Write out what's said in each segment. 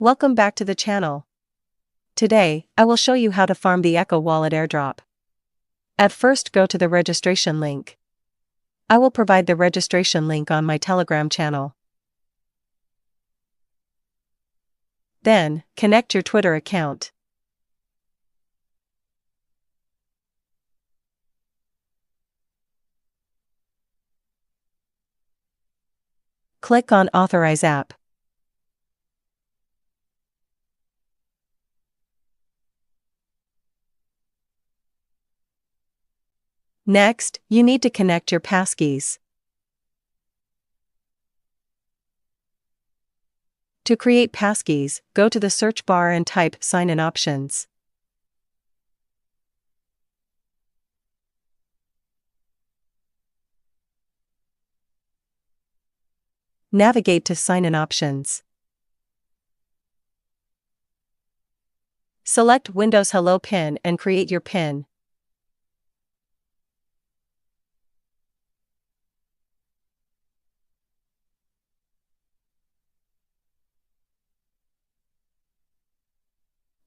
Welcome back to the channel. Today, I will show you how to farm the Echo Wallet airdrop. At first, go to the registration link. I will provide the registration link on my Telegram channel. Then, connect your Twitter account. Click on Authorize App. Next, you need to connect your passkeys. To create passkeys, go to the search bar and type Sign-in options. Navigate to Sign-in options. Select Windows Hello PIN and create your PIN.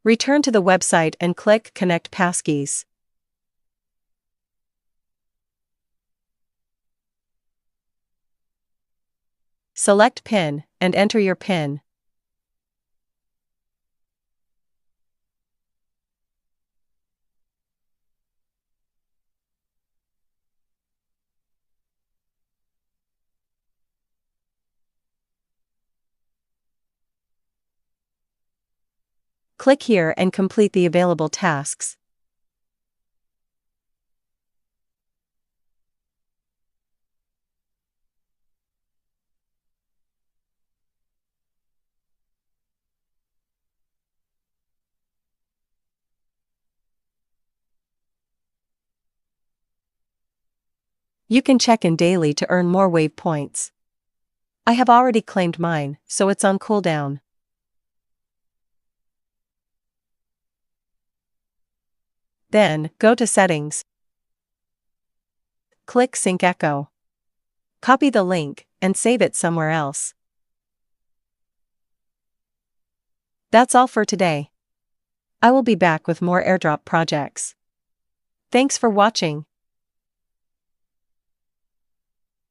Return to the website and click Connect Passkeys. Select PIN and enter your PIN. Click here and complete the available tasks. You can check in daily to earn more wave points. I have already claimed mine, so it's on cooldown. Then, go to Settings. Click Sync Echo. Copy the link and save it somewhere else. That's all for today. I will be back with more airdrop projects. Thanks for watching.